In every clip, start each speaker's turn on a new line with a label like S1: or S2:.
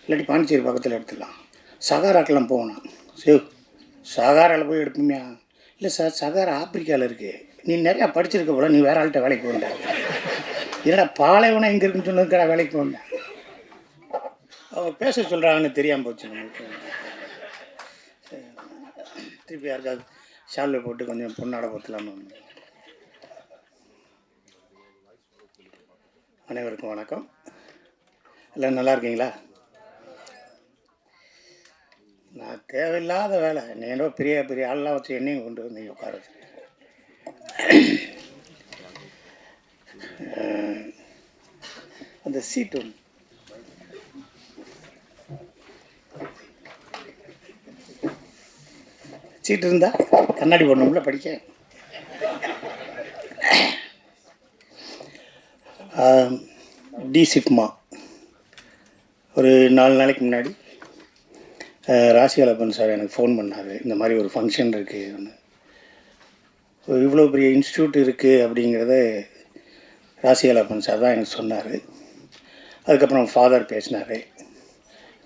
S1: இல்லாட்டி பாண்டிச்சேரி பக்கத்தில் எடுத்துடலாம். சகாராக்கெல்லாம் போகணும். சரி, சகாராவில் போய் எடுப்போம்யா? இல்லை சார், சகாரா ஆப்பிரிக்காவில் இருக்குது. நீ நிறையா படிச்சிருக்க போல, நீ வேறு ஆள்கிட்ட வேலைக்கு போகண்டா. என்னடா பாலைவனம் எங்கே இருக்குன்னு சொன்னதுக்கடா வேலைக்கு போகண்டா. அவங்க பேச சொல்கிறாங்கன்னு தெரியாமல் போச்சு நம்மளுக்கு. திருப்பி யாருக்காவது ஷாலில் போட்டு கொஞ்சம் பொண்ணாட போத்தலாமா? அனைவருக்கும் வணக்கம். எல்லாம் நல்லா இருக்கீங்களா? நான் தேவையில்லாத வேலை, என்னோ பெரிய பெரிய ஆள்லாம் வச்சு என்னையும் கொண்டு வந்து உட்கார வச்சு அந்த சீட்டு ஒன்று சீட்டு இருந்தால் கண்ணாடி போடணும்ல படிக்க. டிசிப்மா ஒரு 4 நாளைக்கு முன்னாடி ராசிகலப்பன் சார் எனக்கு ஃபோன் பண்ணார். இந்த மாதிரி ஒரு ஃபங்க்ஷன் இருக்குது, இவ்வளோ பெரிய இன்ஸ்டியூட் இருக்குது அப்படிங்கிறத ராசிகலப்பன் சார் தான் எனக்கு சொன்னார். அதுக்கப்புறம் ஃபாதர் பேசினார்,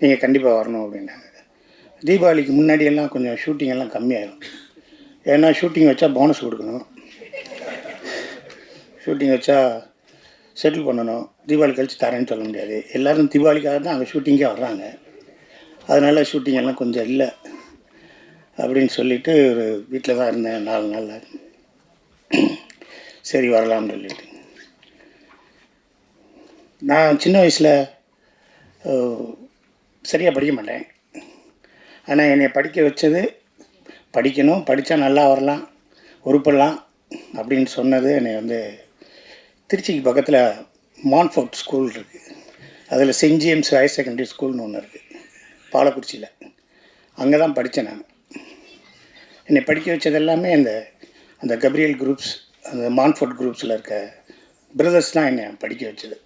S1: நீங்கள் கண்டிப்பாக வரணும் அப்படின்னாங்க. தீபாவளிக்கு முன்னாடியெல்லாம் கொஞ்சம் ஷூட்டிங்கெல்லாம் கம்மியாயிடும். ஏன்னா ஷூட்டிங் வச்சா போனஸ் கொடுக்கணும், ஷூட்டிங் வச்சா செட்டில் பண்ணணும். தீபாவளி கழித்து தரேன்னு சொல்ல முடியாது. எல்லோரும் தீபாவளிக்காக தான் அங்கே ஷூட்டிங்கே வர்றாங்க. அதனால் ஷூட்டிங்கெல்லாம் கொஞ்சம் இல்லை அப்படின்னு சொல்லிவிட்டு ஒரு வீட்டில் தான் இருந்தேன் 4 நாளில். சரி வரலாம்னு சொல்லிட்டு, நான் சின்ன வயசில் சரியாக படிக்க மாட்டேன். ஆனால் என்னை படிக்க வச்சது, படிக்கணும், படித்தா நல்லா வரலாம், உருப்படலாம் அப்படின்னு சொன்னது என்னை வந்து திருச்சிக்கு பக்கத்தில் மான்ஃபோர்ட் ஸ்கூல் இருக்குது, அதில் செயின்ட் ஜேம்ஸ் ஹையர் செகண்டரி ஸ்கூல்னு ஒன்று இருக்குது பாலக்குறிச்சியில். அங்கே தான் படித்தேன் நான். என்னை படிக்க வச்சது எல்லாமே அந்த கப்ரியல் குரூப்ஸ், அந்த மான்ஃபோர்ட் குரூப்ஸில் இருக்க பிரதர்ஸ் தான் என்னை படிக்க வச்சது.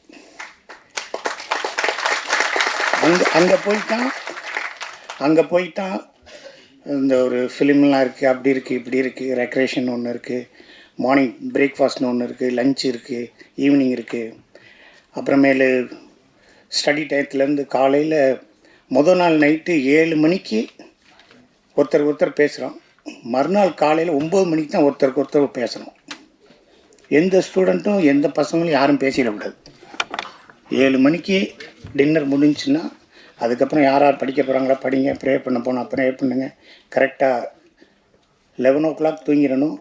S1: அங்கே போய்ட்டான் இந்த ஒரு ஃபிலிம்லாம் இருக்குது, அப்படி இருக்குது, இப்படி இருக்குது, ரெக்ரேஷன் ஒன்று இருக்குது, மார்னிங் பிரேக்ஃபாஸ்ட்னு ஒன்று இருக்குது, லஞ்ச் இருக்குது, ஈவினிங் இருக்குது. அப்புறமேலு ஸ்டடி டயத்துலேருந்து காலையில் முதல் நாள் நைட்டு 7 மணிக்கு ஒருத்தர் பேசுகிறோம், மறுநாள் காலையில் 9 மணிக்கு தான் ஒருத்தர் பேசுகிறோம். எந்த ஸ்டூடெண்ட்டும் எந்த பசங்களும் யாரும் பேசிடக்கூடாது. 7 மணிக்கு டின்னர் முடிஞ்சுன்னா அதுக்கப்புறம் யார் படிக்க போகிறாங்களா படிங்க, ப்ரே பண்ண போனால் ப்ரே பண்ணுங்க. கரெக்டாக 11 o'clock தூங்கிடணும்.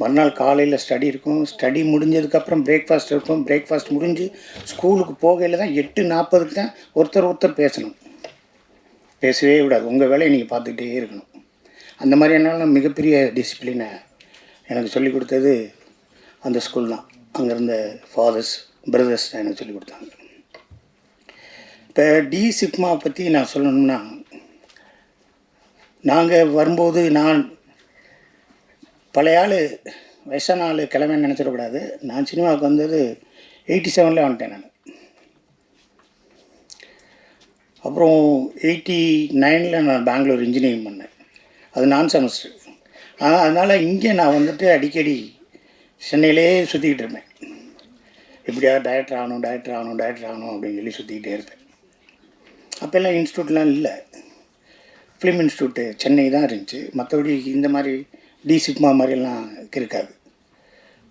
S1: மறுநாள் காலையில் ஸ்டடி இருக்கும். ஸ்டடி முடிஞ்சதுக்கப்புறம் பிரேக்ஃபாஸ்ட் இருக்கும். பிரேக்ஃபாஸ்ட் முடிஞ்சு ஸ்கூலுக்கு போகையில் தான் 8:40 தான் ஒருத்தர் பேசணும். பேசவே விடாது. உங்கள் வேலையை நீங்கள் பார்த்துக்கிட்டே இருக்கணும். அந்த மாதிரியான மிகப்பெரிய டிசிப்ளினை எனக்கு சொல்லிக் கொடுத்தது அந்த ஸ்கூல் தான். அங்கே இருந்த ஃபாதர்ஸ் பிரதர்ஸ் எனக்கு சொல்லிக் கொடுத்தாங்க. இப்போ டிசிப்மா பற்றி நான் சொல்லணும்னா, நாங்கள் வரும்போது நான் பழைய ஆள், வயசான ஆள் கிளம்பி நினச்சிடக்கூடாது. நான் சினிமாவுக்கு வந்தது 87 வந்துட்டேன் நான். அப்புறம் 89 நான் பெங்களூர் இன்ஜினியரிங் பண்ணேன். அது நான் செமஸ்டர். அதனால் இங்கே நான் வந்துட்டு அடிக்கடி சென்னையிலே சுற்றிக்கிட்டு இருப்பேன். எப்படியாவது டைரக்டர் ஆகணும் அப்படின்னு சொல்லி சுற்றிக்கிட்டே இருப்பேன். அப்போல்லாம் இன்ஸ்டியூட்லாம் இல்லை, ஃபிலிம் இன்ஸ்டியூட்டு சென்னை தான் இருந்துச்சு. மற்றபடி இந்த மாதிரி டிசிப்மா மாதிரிலாம் இருக்காது.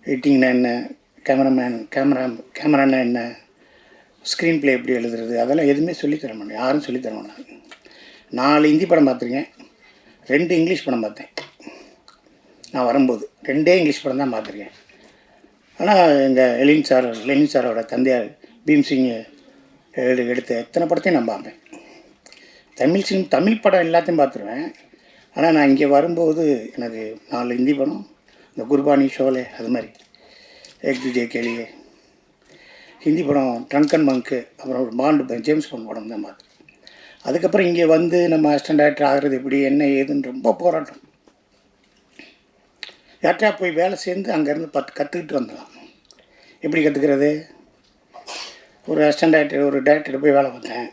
S1: எடிட்டிங்னா என்ன, கேமரானா என்ன, ஸ்க்ரீன் ப்ளே எப்படி எழுதுறது, அதெல்லாம் எதுவுமே சொல்லித்தர மாட்டேன், யாரும் சொல்லித்தர மாட்டாங்க. 4 ஹிந்தி படம் பார்த்துருக்கேன், 2 இங்கிலீஷ் படம் பார்த்தேன். நான் வரும்போது 2 இங்கிலீஷ் படம் தான் பார்த்துருக்கேன். ஆனால் எங்கள் லெனின் சாரோட தந்தையார் பீம்சிங் எடுத்த எத்தனை படத்தையும் நான் பார்ப்பேன். தமிழ் படம் எல்லாத்தையும் பார்த்துருவேன். ஆனால் நான் இங்கே வரும்போது எனக்கு 4 ஹிந்தி படம், இந்த குர்பானி, ஷோலே, அது மாதிரி ஏக் துஜே கேலியே, ஹிந்தி படம் ட்ரங்க் அண்ட் மங்க்கு, அப்புறம் ஒரு பாண்டு ஜேம்ஸ் பாண்ட் படம் தான் பார்த்தேன். அதுக்கப்புறம் இங்கே வந்து நம்ம அசிஸ்டன்ட் டைரக்டர் ஆகிறது எப்படி என்ன ஏதுன்னு ரொம்ப போராட்டம். யார்கிட்டயா போய் வேலை சேர்ந்து அங்கேருந்து கற்றுக்கிட்டு வந்துடலாம். எப்படி கற்றுக்கிறது? ஒரு அசிஸ்டன்ட் டைரக்டர், ஒரு டைரக்டர் போய் வேலை பார்த்தேன்.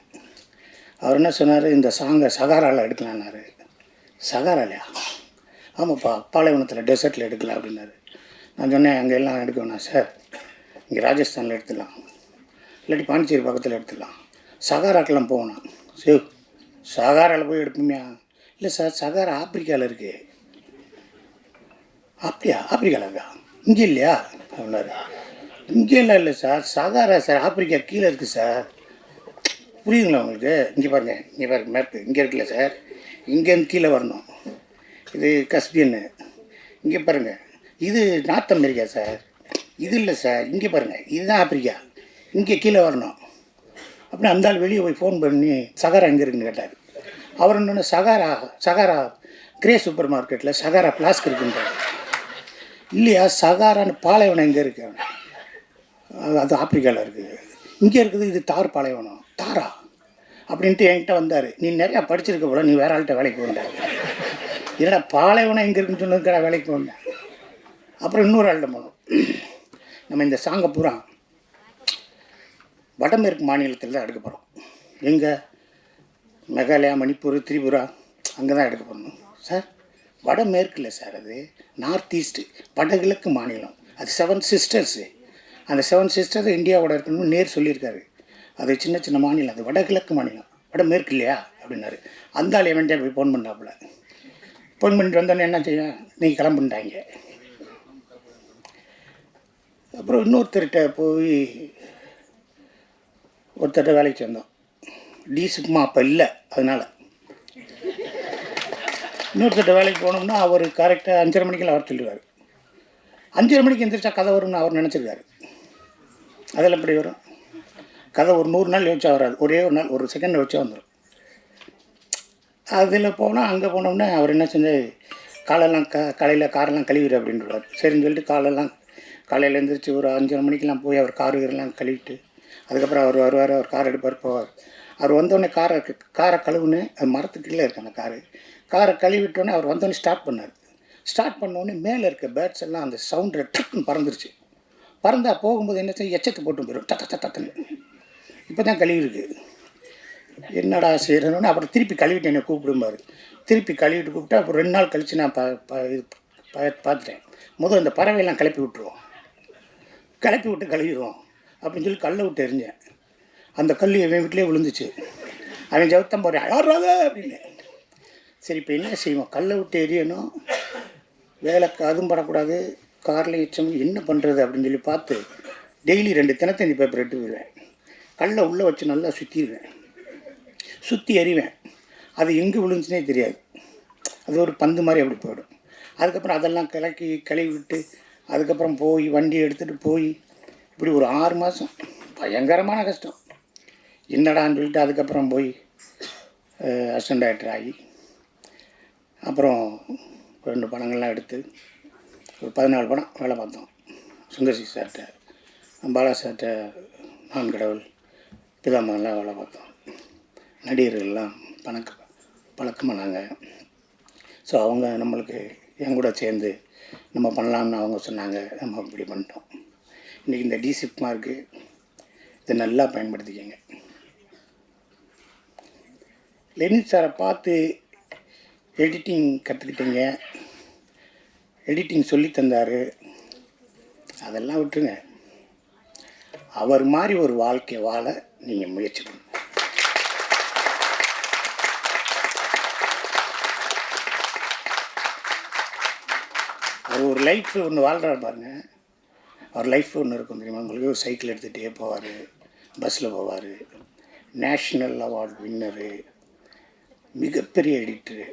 S1: அவர் என்ன சொன்னார், இந்த சாங்கை சகாராவில் எடுக்கலான்னாரு. சகாராலையா? ஆமாப்பா, பாலைவனத்தில் டெசர்ட்டில் எடுக்கலாம் அப்படின்னாரு. நான் சொன்னேன், அங்கே எல்லாம் எடுக்க வேணாம் சார், இங்கே ராஜஸ்தானில் எடுத்துடலாம், இல்லாட்டி பாண்டிச்சேரி பக்கத்தில் எடுத்துடலாம். சகாராக்கெல்லாம் போகணும். சரி, சகாராவில் போய் எடுப்போம்யா. இல்லை சார், சகாரா ஆப்பிரிக்காவில் இருக்குது. அப்படியா? ஆப்பிரிக்காவில் இருக்கா? இங்கே இல்லையா அப்படின்னாரு. இங்கேலாம் இல்லை சார், சகாரா சார், ஆப்பிரிக்கா கீழே இருக்குது சார். புரியுதுங்களா உங்களுக்கு? இங்கே பாருங்கள், இங்கே பாருங்கள், மேப்பு இங்கே இருக்குல்ல சார், இங்கேருந்து கீழே வரணும். இது கஸ்பியன்னு. இங்கே பாருங்கள், இது நார்த் அமெரிக்கா சார். இது இல்லை சார், இங்கே பாருங்கள், இதுதான் ஆப்பிரிக்கா, இங்கே கீழே வரணும். அப்படின்னு அந்த ஆள் வெளியே போய் ஃபோன் பண்ணி சகாரா எங்கே இருக்குன்னு கேட்டார். அவர் இன்னொன்று சகாரா கிரே சூப்பர் மார்க்கெட்டில் சகாரா பிளாஸ்க் இருக்குன்றார். இல்லையா, சகாரான்னு பாலைவனம் எங்கே இருக்கு? அது ஆப்பிரிக்காவில் இருக்குது. இங்கே இருக்குது இது தார் பாலைவனம். தாரா அப்படின்ட்டு என்கிட்ட வந்தார். நீ நிறையா படிச்சிருக்க போல, நீ வேற ஆள்கிட்ட வேலைக்கு போண்டார். என்னடா பாலைவனம் எங்கே இருக்குன்னு சொன்னதுக்கடா வேலைக்கு போண்டேன். அப்புறம் இன்னொரு ஆள்கிட்ட போனோம். நம்ம இந்த சாங்கை பூரா வடமேற்கு மாநிலத்தில் தான் எடுக்க போகிறோம். எங்கே? மேகாலயா, மணிப்பூர், திரிபுரா, அங்கே தான் எடுக்க போகணும் சார். வடமேற்கு இல்லை சார், அது நார்த் ஈஸ்ட்டு, வடகிழக்கு மாநிலம். அது 7 சிஸ்டர்ஸு. அந்த 7 சிஸ்டர்ஸ் இந்தியாவோட இருக்கணும்னு நேர் சொல்லியிருக்காரு. அது சின்ன சின்ன மாநிலம், அது வடகிழக்கு மாநிலம், வடமேற்கு இல்லையா அப்படின்னாரு. அந்த ஆள் எவன்டே போய் ஃபோன் பண்ணாப்புல. ஃபோன் பண்ணிட்டு வந்தோன்னே என்ன செய்ய, நீங்கள் கிளம்புட்டாங்க. அப்புறம் இன்னொருத்தர்கிட்ட போய் ஒருத்தர்கிட்ட வேலைக்கு சேர்ந்தோம். டீசுக்குமா அப்போ இல்லை, அதனால் இன்னொருத்தர்கிட்ட வேலைக்கு போனோம்னா அவர் கரெக்டாக 5:30 மணிக்கெல்லாம் அவர் சொல்லுவார். 5:30 மணிக்கு எந்திரிச்சா கதை வரும்னு அவர் நினச்சிருக்காரு. அதில் எப்படி வரும் கதை? ஒரு 100 நாள் யோசிச்சா வராது, ஒரே ஒரு நாள், ஒரு செகண்ட் யோசிச்சா வந்துடும். அதில் போனால் அங்கே போனோம்னா அவர் என்ன செஞ்சு காலையெல்லாம் காலையில் காரெல்லாம் கழுவிடு அப்படின்றார். சரின்னு சொல்லிட்டு காலையில் எழுந்திரிச்சு ஒரு 5:30 மணிக்கெலாம் போய் அவர் காரெல்லாம் கழுவிட்டு அதுக்கப்புறம் அவர் வருவார். அவர் கார் எடுப்பார், போவார். அவர் வந்தோடனே காரை கழுவுன்னு, அது மரத்துக்கு கீழே இருக்கு அந்த காரை கழுவிட்டோன்னே அவர் வந்தோடனே ஸ்டார்ட் பண்ணார். ஸ்டார்ட் பண்ணோடனே மேலே இருக்க பேர்ட்ஸ் எல்லாம் அந்த சவுண்டில் ட்ரக்குன்னு பறந்துருச்சு. பறந்தால் போகும்போது என்ன செய்ய, எச்சத்தை போட்டு போயிடும், தத்துன்னு. இப்போ தான் கழுவிருக்கு. என்னடா செய்கிறோன்னு அப்புறம் திருப்பி கழுவிட்டு என்னை கூப்பிடும்பார். திருப்பி கழுவிட்டு கூப்பிட்டு அப்புறம் 2 நாள் கழித்து நான் பார்த்துட்டேன். முதல் இந்த பறவையெல்லாம் கிளப்பி விட்டு கழுவிடுவோம் அப்படின்னு சொல்லி கல்லை விட்டு எறிஞ்சேன். அந்த கல் என் வீட்டிலே விழுந்துச்சு. அவன் ஜவுத்தம் போகிறேன், யாராவது அப்படின்னு. சரி, இப்போ என்ன செய்வோம்? கல்லை விட்டு எரியணும், வேலைக்கு அதுவும் படக்கூடாது, காரில் எச்சம், என்ன பண்ணுறது அப்படின்னு சொல்லி பார்த்து டெய்லி 2 தினத்தந்தி பேப்பர் எடுத்து விடுவேன். கல்லை உள்ளே வச்சு நல்லா சுற்றி எறிவேன். அது எங்கே விழுந்துச்சுனே தெரியாது. அது ஒரு பந்து மாதிரி அப்படி போயிடும். அதுக்கப்புறம் அதெல்லாம் கழுவி விட்டு அதுக்கப்புறம் போய் வண்டி எடுத்துகிட்டு போய் இப்படி ஒரு 6 மாதம் பயங்கரமான கஷ்டம். என்னடான்னு சொல்லிட்டு அதுக்கப்புறம் போய் அசிஸ்டன்ட் டைரக்டர் ஆகி அப்புறம் 2 படங்கள்லாம் எடுத்து ஒரு 14 படம் வேலை பார்த்தோம். சுந்தர்சி சார்கிட்ட, பாலா சார்கிட்ட, நான் கடவுள், பிதாமகன்லாம் வேலை பார்த்தோம். நடிகர்கள்லாம் பழக்கமானாங்க. ஸோ அவங்க நம்மளுக்கு என் கூட சேர்ந்து நம்ம பண்ணலாம்னு அவங்க சொன்னாங்க. நம்ம இப்படி பண்ணிட்டோம். இன்றைக்கி இந்த டிசிப் மார்க்கு இதை நல்லா பயன்படுத்திக்கங்க. லெனின் சாரை பார்த்து எடிட்டிங் கற்றுக்கிட்டீங்க, எடிட்டிங் சொல்லி தந்தார், அதெல்லாம் விட்டுருங்க. அவர் மாதிரி ஒரு வாழ்க்கை வாழ நீங்கள் முயற்சி பண்ணுங்க. அவர் ஒரு லைஃப் ஒன்று வாழ்கிறார் பாருங்கள். அவர் லைஃப் ஒன்று இருக்கும் தெரியுமா உங்களுக்கு? ஒரு சைக்கிள் எடுத்துகிட்டே போவார், பஸ்ஸில் போவார், நேஷ்னல் அவார்டு வின்னரு, மிகப்பெரிய எடிட்டரு,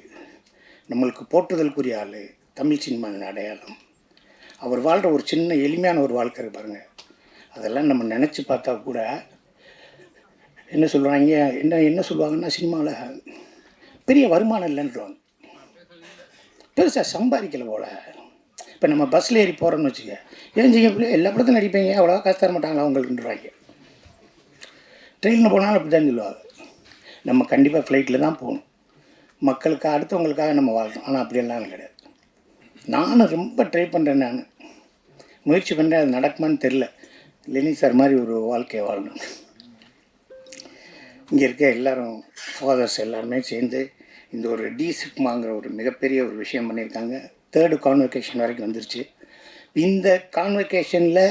S1: நம்மளுக்கு போற்றுதலுக்குரிய ஆள், தமிழ் சினிமாவின் அடையாளம். அவர் வாழ்கிற ஒரு சின்ன எளிமையான ஒரு வாழ்க்கை இருக்கு பாருங்கள். அதெல்லாம் நம்ம நினச்சி பார்த்தா கூட என்ன சொல்கிறாங்க, என்ன சொல்லுவாங்கன்னா, சினிமாவில் பெரிய வருமானம் இல்லைன்றாங்க, பெருசாக சம்பாதிக்கலை போல். இப்போ நம்ம பஸ்ஸில் ஏறி போகிறோம்னு வச்சுக்க, ஏன் செய்ய எல்லா படத்தையும் நடிப்பீங்க, அவ்வளோவா காசு தர மாட்டாங்களா அவங்களுக்குன்றாங்க. ட்ரெயினில் போனாலும் அப்படி தான் சொல்லுவாங்க. நம்ம கண்டிப்பாக ஃப்ளைட்டில் தான் போகணும், மக்களுக்காக அடுத்தவங்களுக்காக நம்ம வாழணும். ஆனால் அப்படியெல்லாம் கிடையாது. நானும் ரொம்ப ட்ரை பண்ணுறேன், நான் முயற்சி பண்ணுறேன், அது நடக்குமான்னு தெரில. லெனின் சார் மாதிரி ஒரு வாழ்க்கையை வாழணும். இங்கே இருக்க எல்லோரும் ஃபாதர்ஸ் எல்லாருமே சேர்ந்து இந்த ஒரு டிசிப்மாங்கிற ஒரு மிகப்பெரிய ஒரு விஷயம் பண்ணியிருக்காங்க. 3rd கான்வெகேஷன் வரைக்கும் வந்துருச்சு. இந்த கான்வெகேஷனில்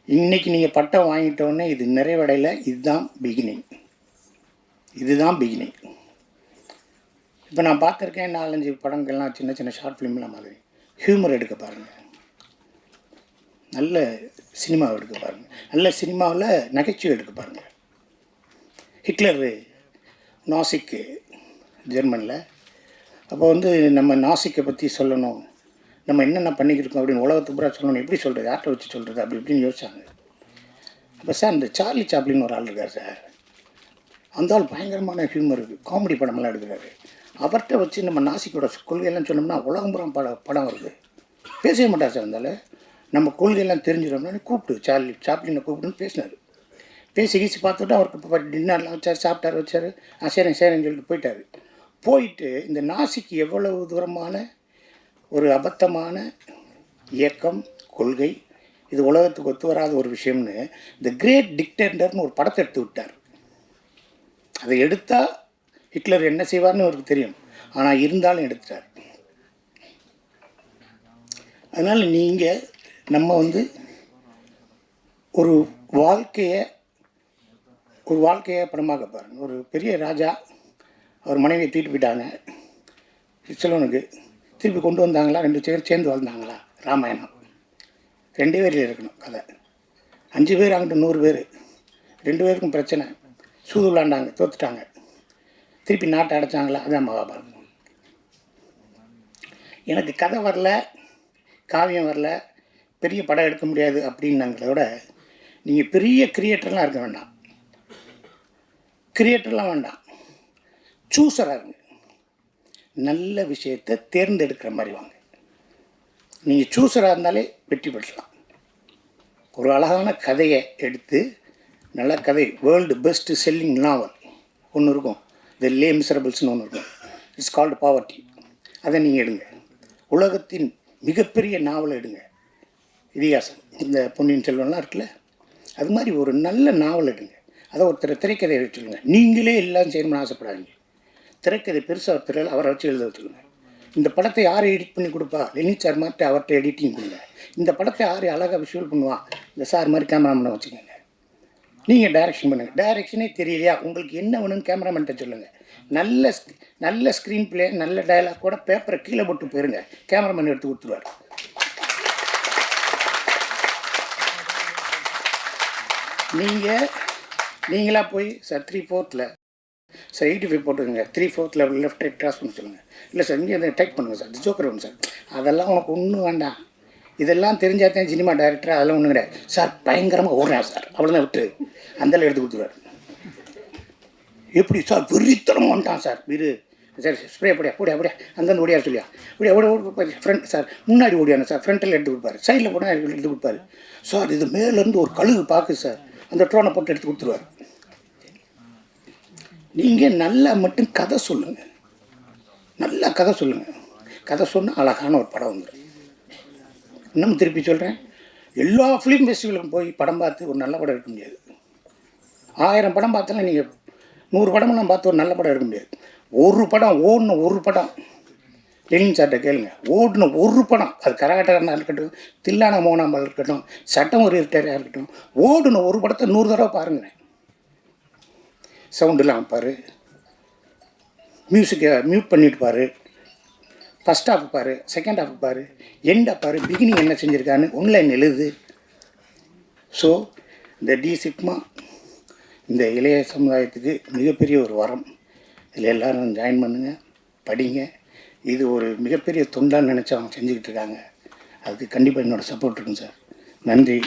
S1: இன்றைக்கி நீங்கள் பட்டம் வாங்கிட்டோன்னே இது நிறைவடையில், இதுதான் பிகினிங். இதுதான் பிகினிங். இப்போ நான் பார்த்துருக்கேன் 4-5 படங்கள்லாம், சின்ன சின்ன ஷார்ட் ஃபிலிம்லாம் மாதிரி. ஹியூமர் எடுக்க பாருங்கள், நல்ல சினிமாவை எடுக்க பாருங்கள், நல்ல சினிமாவில் நகைச்சுவை எடுக்க பாருங்கள். ஹிட்லரு நாசிக்கு ஜெர்மனில், அப்போ வந்து நம்ம நாசிக்கை பற்றி சொல்லணும், நம்ம என்னென்ன பண்ணிக்கிருக்கோம் அப்படின்னு உலகத்துக்கு பூரா சொல்லணும். எப்படி சொல்கிறது, யார்கிட்ட வச்சு சொல்கிறது அப்படி இப்படின்னு யோசிச்சாங்க. அப்போ சார் இந்த சார்லி சாப்ளின்னு ஒரு ஆள் இருக்கார் சார், அந்த ஆள் பயங்கரமான ஹியூமர் இருக்குது, காமெடி படமெல்லாம் எடுக்கிறாரு. அவர்கிட்ட வச்சு நம்ம நாசிக்கோட கொள்கையெல்லாம் சொன்னோம்னா உலகம் பூரா படம் வருது. பேசவே மாட்டார் சார். இருந்தாலும் நம்ம கொள்கையெல்லாம் தெரிஞ்சிடணும்னு கூப்பிட்டு சார்லி சாப்ளினை கூப்பிட்டுன்னு பேசினார். பேசி கீசி பார்த்துட்டு அவருக்கு இப்போ டின்னர்லாம் வச்சார், வச்சார். சரிங்க சொல்லிட்டு போயிட்டார். போயிட்டு இந்த நாசிக்கு எவ்வளவு தூரமான ஒரு அபத்தமான இயக்கம், கொள்கை, இது உலகத்துக்கு ஒத்து வராத ஒரு விஷயம்னு த கிரேட் டிக்டேட்டர்னு ஒரு படத்தை எடுத்து விட்டார். அதை எடுத்தால் ஹிட்லர் என்ன செய்வார்னு அவருக்கு தெரியும், ஆனால் இருந்தாலும் எடுத்துட்டார். அதனால் நீங்கள் நம்ம வந்து ஒரு வாழ்க்கையை படமாக பாருங்கள். ஒரு பெரிய ராஜா அவர் மனைவியை தூக்கிட்டு போயிட்டாங்க சிலவனுக்கு, திருப்பி கொண்டு வந்தாங்களா, 2 பேர் சேர்ந்து வாழ்ந்தாங்களா, ராமாயணம். 2 பேரில் இருக்கணும் கதை. 5 பேர் அங்கிட்ட 100 பேர், 2 பேருக்கும் பிரச்சனை, சூது விளாண்டாங்க, தோத்துட்டாங்க, திருப்பி நாட்டை அடைச்சாங்களா, அதான் மகாபாரதம். எனக்கு கதை வரல, காவியம் வரல, பெரிய படம் எடுக்க முடியாது அப்படின்னாங்கள விட நீங்கள் பெரிய கிரியேட்டர்லாம் இருக்க வேண்டாம், கிரியேட்டர்லாம் வேண்டாம், சூஸராக இருங்க. நல்ல விஷயத்தை தேர்ந்தெடுக்கிற மாதிரி வாங்க. நீங்கள் சூஸராக இருந்தாலே வெற்றி பெற்றலாம். ஒரு அழகான கதையை எடுத்து, நல்ல கதை, வேர்ல்டு பெஸ்ட் செல்லிங் நாவல் ஒன்று இருக்கும், தி லே மிசரபிள்ஸ்னு ஒன்று இருக்கும், இட்ஸ் கால்டு பாவர்ட்டி. அதை நீங்கள் எடுங்க. உலகத்தின் மிகப்பெரிய நாவலை எடுங்க, இதிகாசம், இந்த பொன்னியின் செல்வன்லாம் இருக்குல்ல, அது மாதிரி ஒரு நல்ல நாவல் எடுங்க. அதை ஒருத்தர் திரைக்கதையை வச்சுருங்க. நீங்களே எல்லாம் செய்யணும்னு ஆசைப்படாதீங்க. திரைக்கதை பெருசாக ஒருத்தர் அவரை வச்சு எழுத வச்சுருங்க. இந்த படத்தை யார் எடிட் பண்ணி கொடுப்பா, லெனி சார் மாதிரி அவர்கிட்ட எடிட்டிங் கொடுங்க. இந்த படத்தை யார் அழகாக விஷுவல் பண்ணுவான், இந்த சார் மாதிரி கேமராமேனை வச்சுக்கோங்க. நீங்கள் டைரக்ஷன் பண்ணுங்கள். டைரக்ஷனே தெரியலையா, உங்களுக்கு என்ன வேணும்னு கேமராமேன்ட்ட சொல்லுங்கள். நல்ல ஸ்க்ரீன் பிளே, நல்ல டயலாக் கூட பேப்பரை கீழே போட்டு போயிருங்க, கேமராமேன் எடுத்து கொடுத்துருவார். நீங்களாக போய் சார் 3/4 சார் 85 போட்டுக்கோங்க, 3/4 லெஃப்ட் ரைட் கிராஸ் பண்ண சொல்லுங்கள். இல்லை சார் இங்கே வந்து டைப் பண்ணுங்கள் சார், ஜோக்கர் ஒன்று சார், அதெல்லாம் உனக்கு ஒன்றும் வேண்டாம். இதெல்லாம் தெரிஞ்சாதான் சினிமா டைரக்டர், அதெல்லாம் ஒன்றும் கிடையாது சார். பயங்கரமாக ஓடுறேன் சார், அவ்வளோதான் விட்டு அந்தளவு எடுத்து கொடுத்துருவார். எப்படி சார் வெறித்தனம் வந்துட்டான் சார், வீடு சார் ஸ்ப்ரே அப்படியா அந்தந்த ஓடியார் சொல்லியா, ஓடி ஃப்ரண்ட் சார், முன்னாடி ஓடியானு சார், ஃப்ரண்ட்டில் எடுத்து கொடுப்பாரு, சைடில் போனால் எடுத்து கொடுப்பாரு சார். இது மேலேருந்து ஒரு கழுகு பார்க்குது சார், அந்த ட்ரோனை போட்டு எடுத்து கொடுத்துருவார். நீங்கள் நல்லா மட்டும் கதை சொல்லுங்கள், நல்லா கதை சொல்லுங்கள். கதை சொன்னால் அழகான ஒரு படம் வந்துடும். இன்னும் திருப்பி சொல்கிறேன், எல்லா ஃபிலிம் ஃபெஸ்டிவலுக்கும் போய் படம் பார்த்து ஒரு நல்ல படம் எடுக்க முடியாது. 1000 படம் பார்த்தாலும் நீங்கள் 100 படமெல்லாம் பார்த்து ஒரு நல்ல படம் எடுக்க முடியாது. ஒரு படம் லெனின் சார்கிட்ட கேளுங்க, ஓடின ஒரு படம், அது கரகாட்டக்காரனாக இருக்கட்டும், தில்லானா மோகனாம்பால் இருக்கட்டும், சட்டம் ஒரு இருட்டாரியாக இருக்கட்டும், ஓடின ஒரு படத்தை 100 தடவை பாருங்களேன். சவுண்டெல்லாம் வைப்பார், மியூசிக்கை மியூட் பண்ணிட்டு பாரு, ஃபஸ்ட் ஹாஃப் பாரு, செகண்ட் ஹாஃப் பாரு, எண்ட் பாரு, பிகினிங் என்ன செஞ்சுருக்கான்னு ஒன்லைன் எழுது. ஸோ இந்த சிக்மா இந்த இளைய சமுதாயத்துக்கு மிகப்பெரிய ஒரு வரம். இதில் எல்லோரும் ஜாயின் பண்ணுங்கள், படிங்க. இது ஒரு மிகப்பெரிய தொண்டான்னு நினச்சி அவங்க செஞ்சுக்கிட்டு இருக்காங்க. அதுக்கு கண்டிப்பாக என்னோடய சப்போர்ட் இருக்குங்க சார். நன்றி.